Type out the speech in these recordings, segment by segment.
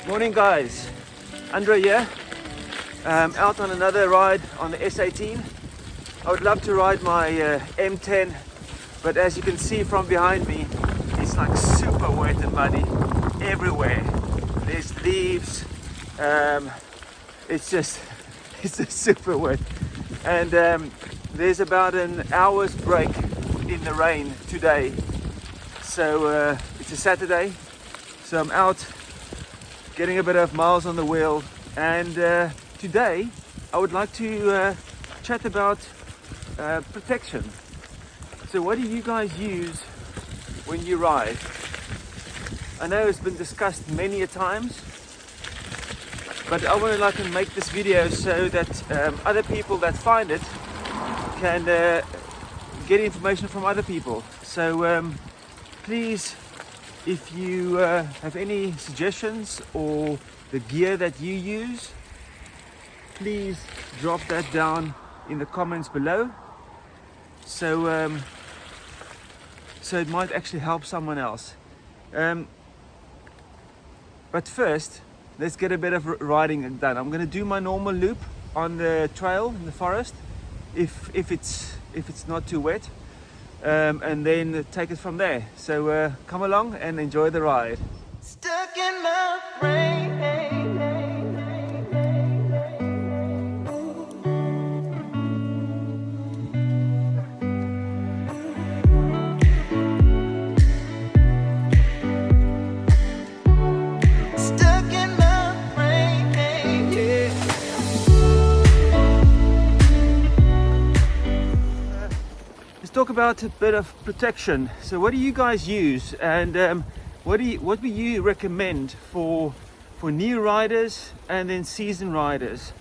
Morning guys, Andre here, out on another ride on the S18. I would love to ride my M10, but as you can see from behind me, it's like super wet and muddy everywhere. There's leaves, it's just super wet, and there's about an hour's break in the rain today. So it's a Saturday, so I'm out getting a bit of miles on the wheel, and today I would like to chat about protection. So what do you guys use when you ride? I know it's been discussed many a times, but I want to make this video so that other people that find it can get information from other people. So please, if you have any suggestions or the gear that you use, please drop that down in the comments below, so it might actually help someone else. But first, let's get a bit of riding done. I'm going to do my normal loop on the trail in the forest, if it's not too wet. And then take it from there. So come along and enjoy the ride. Stuck in my brain. Talk about a bit of protection. So what do you guys use, and what do you recommend for new riders and then seasoned riders?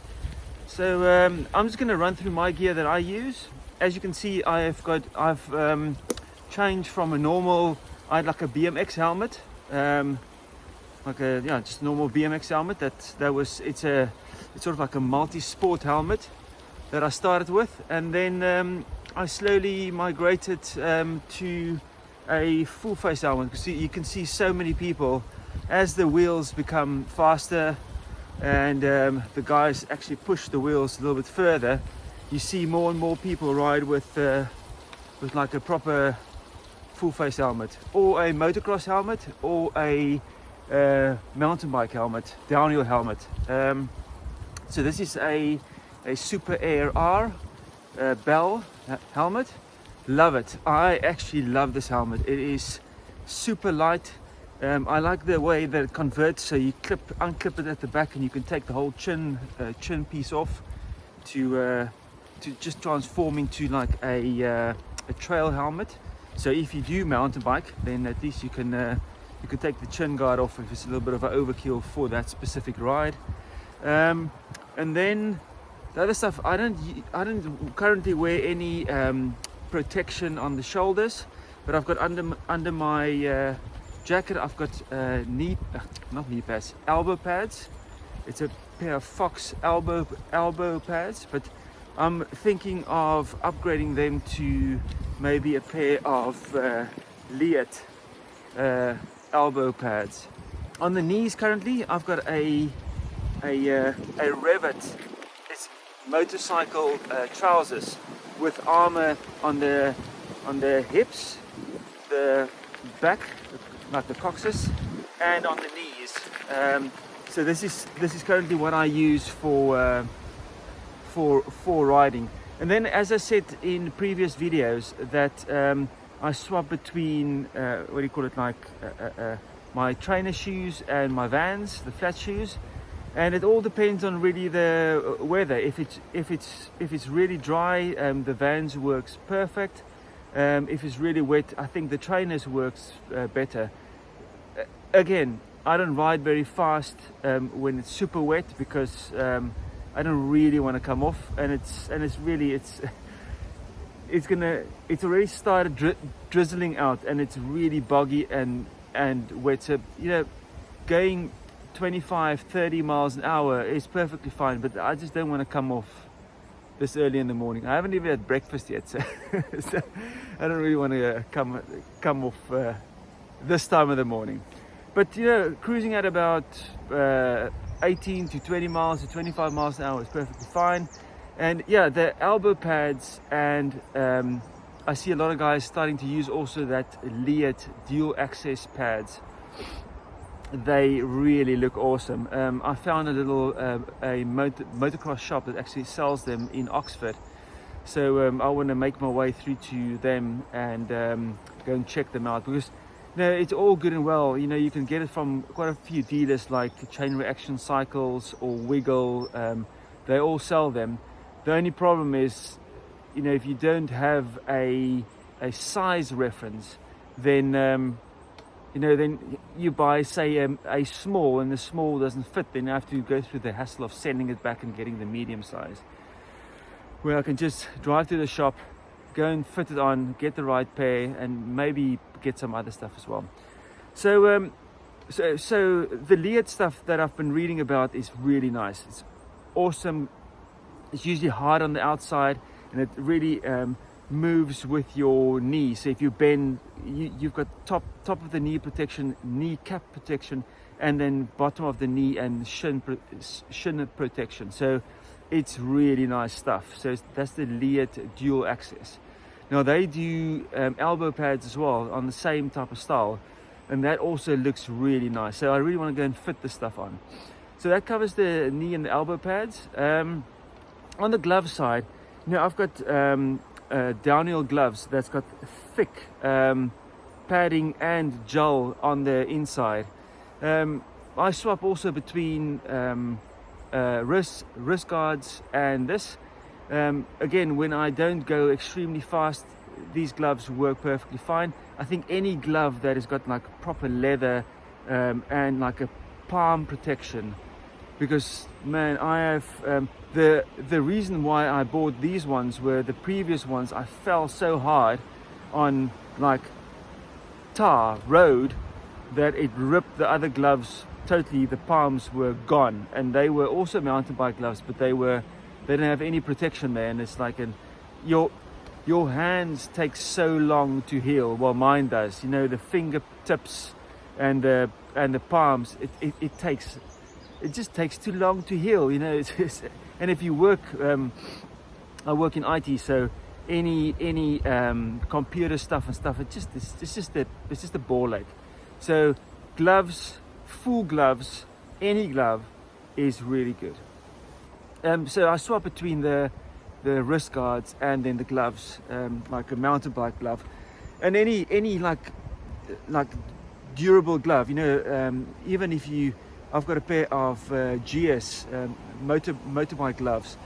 So I'm just going to run through my gear that I use. As you can see, I've changed from a normal, I had like a BMX helmet, just normal BMX helmet. It's sort of like a multi-sport helmet that I started with, and then I slowly migrated to a full face helmet, because you can see so many people, as the wheels become faster and the guys actually push the wheels a little bit further, you see more and more people ride with like a proper full face helmet, or a motocross helmet, or a mountain bike helmet, downhill helmet. So this is a Super Air R Bell helmet. Love it. I actually love this helmet. It is super light. I like the way that it converts, so you unclip it at the back and you can take the whole chin piece off to just transform into like a trail helmet. So if you do mountain bike, then at least you can take the chin guard off if it's a little bit of an overkill for that specific ride. And then the other stuff, I don't currently wear any protection on the shoulders, but I've got under my jacket, I've got not knee pads, elbow pads. It's a pair of Fox elbow pads, but I'm thinking of upgrading them to maybe a pair of Leot elbow pads. On the knees currently, I've got a Revit motorcycle trousers with armor on the hips, the back, like the coccyx, and on the knees. So this is currently what I use for riding. And then, as I said in previous videos, that I swap between my trainer shoes and my Vans, the flat shoes. And it all depends on really the weather. If it's really dry, the Vans works perfect. If it's really wet, I think the trainers works better. Again, I don't ride very fast when it's super wet, because I don't really want to come off, and it's already started drizzling out, and it's really boggy and wet. So going 25-30 miles an hour is perfectly fine, but I just don't want to come off this early in the morning. I haven't even had breakfast yet, so, I don't really want to come off this time of the morning. But you know, cruising at about 18 to 20 miles to 25 miles an hour is perfectly fine. And yeah, the elbow pads, and I see a lot of guys starting to use also that allot dual access pads. They really look awesome. I found a little motocross shop that actually sells them in Oxford, so I want to make my way through to them and go and check them out, because no, it's all good and well. You know, you can get it from quite a few dealers like Chain Reaction Cycles or Wiggle. They all sell them. The only problem is, you know, if you don't have a size reference, then you know, then you buy, say, a small, and the small doesn't fit, then you have to go through the hassle of sending it back and getting the medium size. Where I can just drive to the shop, go and fit it on, get the right pair, and maybe get some other stuff as well. So so the allot stuff that I've been reading about is really nice. It's awesome. It's usually hard on the outside, and it really moves with your knee. So if you bend, you've got top of the knee protection, knee cap protection, and then bottom of the knee and shin protection. So it's really nice stuff. So that's the allot dual access. Now they do elbow pads as well on the same type of style, and that also looks really nice. So I really want to go and fit this stuff on. So that covers the knee and the elbow pads. On the glove side, you know, I've got downhill gloves that's got thick padding and gel on the inside. I swap also between wrist guards and this. Again, when I don't go extremely fast, these gloves work perfectly fine. I think any glove that has got like proper leather and like a palm protection, because man, I have the reason why I bought these ones were the previous ones I fell so hard on like tar road that it ripped the other gloves totally. The palms were gone, and they were also mountain bike gloves, but they didn't have any protection there, and it's like your hands take so long to heal. Well, mine does. You know, the fingertips and the palms, it just takes too long to heal. You know, and if you work, I work in IT, so any computer stuff and stuff, it's just a ball ache. So gloves, full gloves, any glove is really good. So I swap between the wrist guards and then the gloves, like a mountain bike glove, and any like durable glove. You know, even if I've got a pair of GS motorbike gloves,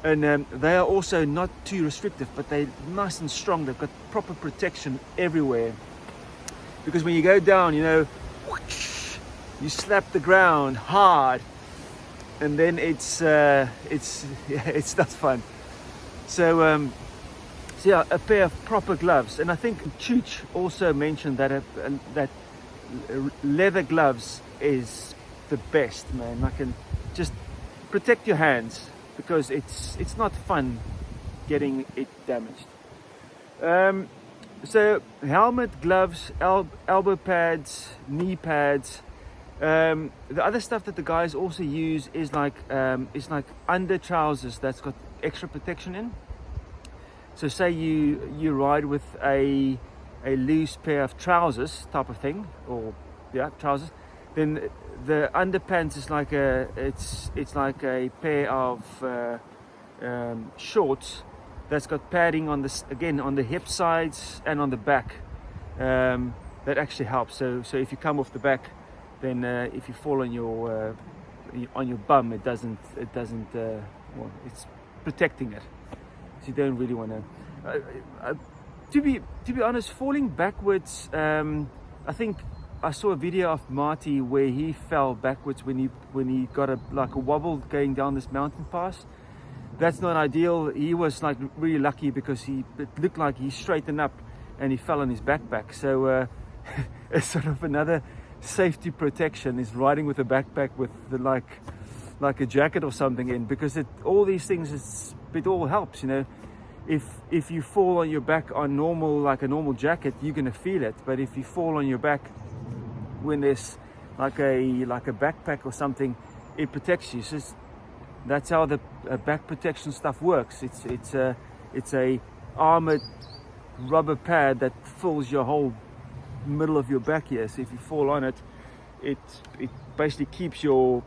and they are also not too restrictive, but they're nice and strong. They've got proper protection everywhere, because when you go down, you know, you slap the ground hard, and then it's not fun. So yeah, a pair of proper gloves. And I think Chooch also mentioned that that leather gloves is the best, man. I can just protect your hands, because it's not fun getting it damaged. So helmet, gloves, elbow pads, knee pads. The other stuff that the guys also use is like under trousers that's got extra protection in. So say you ride with a loose pair of trousers type of thing, or yeah, trousers, then the underpants is like it's like a pair of shorts that's got padding on this, again on the hip sides and on the back. That actually helps. So if you come off the back, then if you fall on your bum, it doesn't well, it's protecting it. So you don't really want to. To be honest, falling backwards. I think I saw a video of Marty where he fell backwards when he got a wobble going down this mountain pass. That's not ideal. He was like really lucky, because it looked like he straightened up and he fell on his backpack. So it's sort of another safety protection is riding with a backpack with the like a jacket or something in, because all these things it all helps, you know. If you fall on your back on normal, like a normal jacket, you're gonna feel it. But if you fall on your back when there's like a backpack or something, it protects you. So that's how the back protection stuff works. It's a armored rubber pad that fills your whole middle of your back here. So if you fall on it, it basically keeps your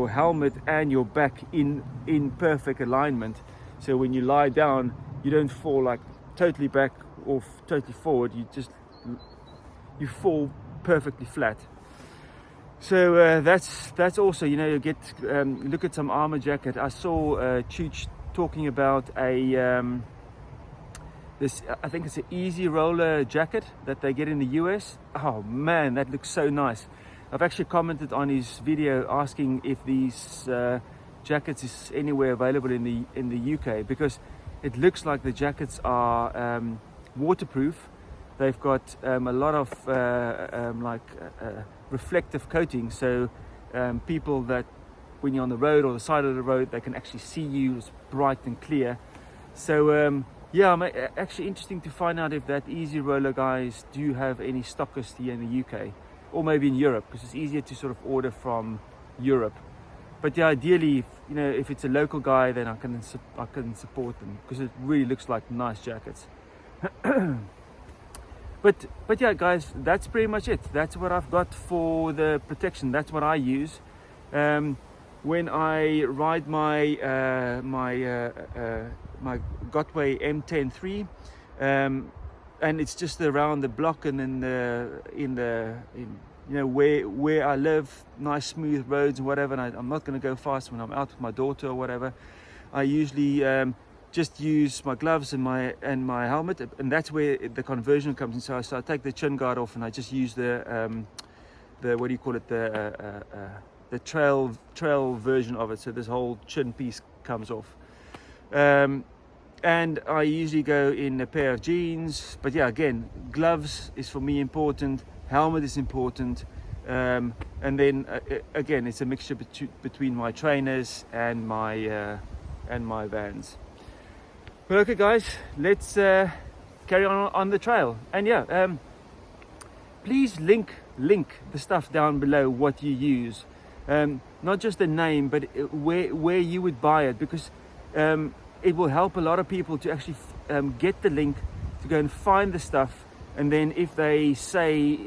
helmet and your back in perfect alignment. So when you lie down, you don't fall like totally back or totally forward. You fall perfectly flat. So that's also, you know, you get look at some armor jacket. I saw Chooch talking about this, I think it's an easy roller jacket that they get in the US. Oh man, that looks so nice. I've actually commented on his video asking if these jackets is anywhere available in the UK, because it looks like the jackets are waterproof. They've got a lot of reflective coating, so people that when you're on the road or the side of the road, they can actually see you. It's bright and clear. So yeah, actually interesting to find out if that Easy Roller guys do have any stockers here in the UK, or maybe in Europe, because it's easier to sort of order from Europe. But yeah, ideally, you know, if it's a local guy, then I can support them, because it really looks like nice jackets. But yeah, guys, that's pretty much it. That's what I've got for the protection. That's what I use when I ride my my Gotway M10-3, and it's just around the block and in you know where I live, nice smooth roads and whatever. And I'm not going to go fast when I'm out with my daughter or whatever. I usually just use my gloves and my helmet, and that's where the conversion comes in. So I take the chin guard off, and I just use the what do you call it, the trail version of it. So this whole chin piece comes off. And I usually go in a pair of jeans. But yeah, again, gloves is for me important, helmet is important, and then again, it's a mixture between my trainers and my Vans. But okay guys, let's carry on the trail. And yeah, please link the stuff down below, what you use, not just the name, but where you would buy it, because it will help a lot of people to actually get the link to go and find the stuff. And then if they say,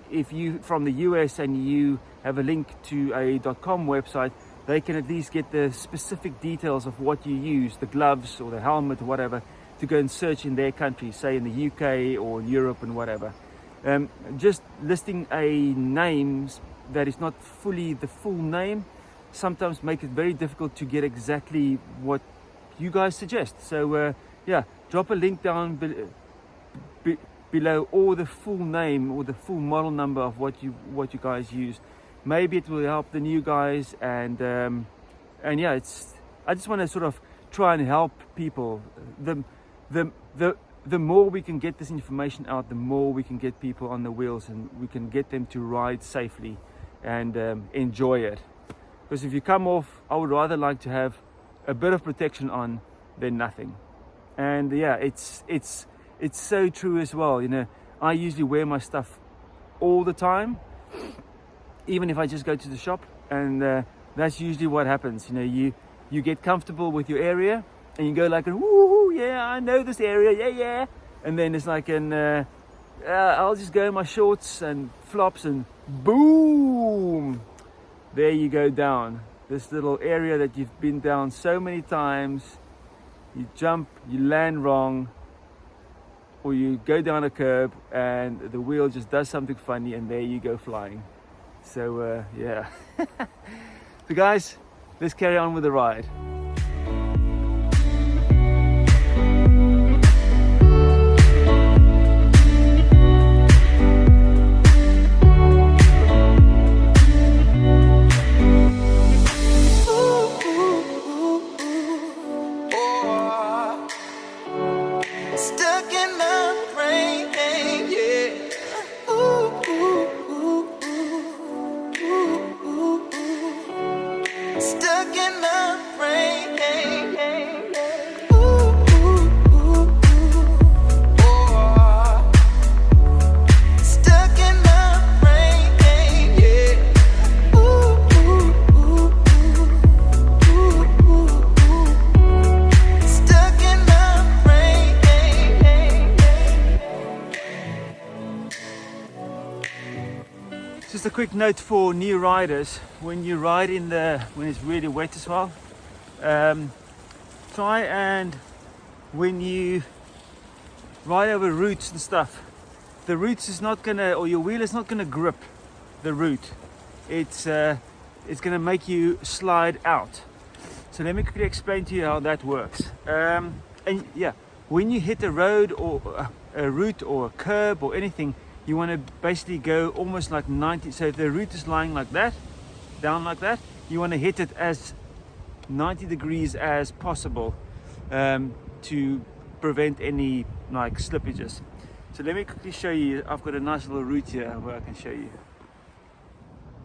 if you from the US and you have a link to a .com website, they can at least get the specific details of what you use, the gloves or the helmet or whatever, to go and search in their country, say in the UK or in Europe and whatever. Just listing a name that is not fully the full name sometimes make it very difficult to get exactly what you guys suggest. So yeah, drop a link down below, or the full name or the full model number of what you guys use. Maybe it will help the new guys, and yeah, I just want to sort of try and help people. The more we can get this information out, the more we can get people on the wheels, and we can get them to ride safely and enjoy it. Because if you come off, I would rather like to have a bit of protection on than nothing. And yeah, it's so true as well. You know, I usually wear my stuff all the time, even if I just go to the shop, and that's usually what happens. You know, you get comfortable with your area, and you go like, woo, yeah, I know this area, yeah, and then it's like I'll just go in my shorts and flops, and boom, there you go down this little area that you've been down so many times. You jump, you land wrong, or you go down a curb and the wheel just does something funny, and there you go flying. So yeah. So guys, let's carry on with the ride. Stuck in the rain. Just a quick note for new riders: when you ride when it's really wet as well, try and when you ride over roots and stuff, the roots is not gonna, or your wheel is not gonna grip the root. It's gonna make you slide out. So let me quickly explain to you how that works. And yeah, when you hit a road or a root or a curb or anything, you want to basically go almost like 90. So if the root is lying like that, down like that, you want to hit it as 90 degrees as possible to prevent any like slippages. So let me quickly show you. I've got a nice little root here where I can show you.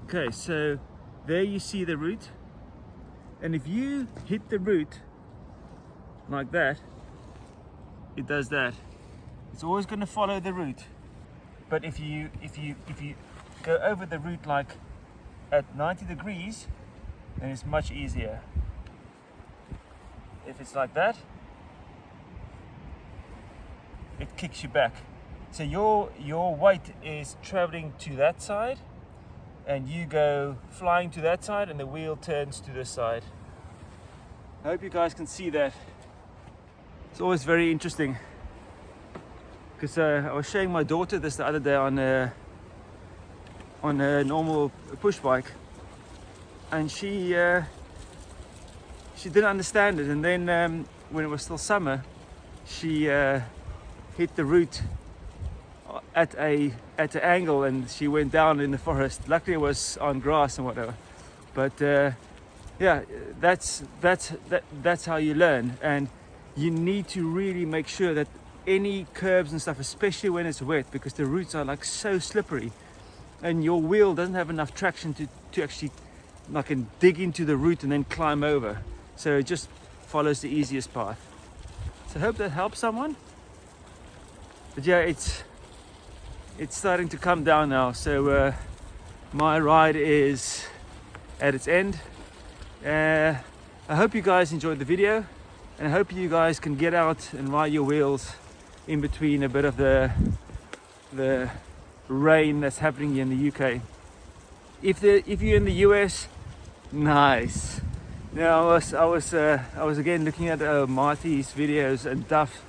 Okay, so there you see the root, and if you hit the root like that, it does that. It's always going to follow the root. But if you go over the root like at 90 degrees, then it's much easier. If it's like that, it kicks you back. So your weight is traveling to that side, and you go flying to that side, and the wheel turns to this side. I hope you guys can see that. It's always very interesting, because I was showing my daughter this the other day on a normal push bike, and she didn't understand it. And then when it was still summer, she hit the root at an angle, and she went down in the forest. Luckily it was on grass and whatever, but yeah, that's how you learn. And you need to really make sure that any curbs and stuff, especially when it's wet, because the roots are like so slippery, and your wheel doesn't have enough traction to actually like dig into the root and then climb over. So it just follows the easiest path. So I hope that helps someone. But yeah, it's starting to come down now, so my ride is at its end. I hope you guys enjoyed the video, and I hope you guys can get out and ride your wheels in between a bit of the rain that's happening here in the UK. If you're in the US, nice. Now I was again looking at Marty's videos and Duff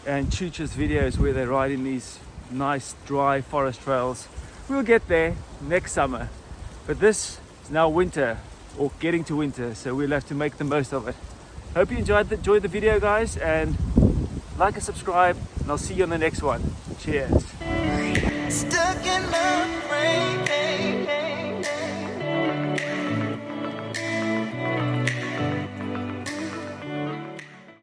and Chucha's videos where they're riding these nice dry forest trails. We'll get there next summer, but this is now winter, or getting to winter, so we'll have to make the most of it. Hope you enjoyed the video, guys, and like and subscribe, and I'll see you on the next one. Cheers. Stuck in the rain.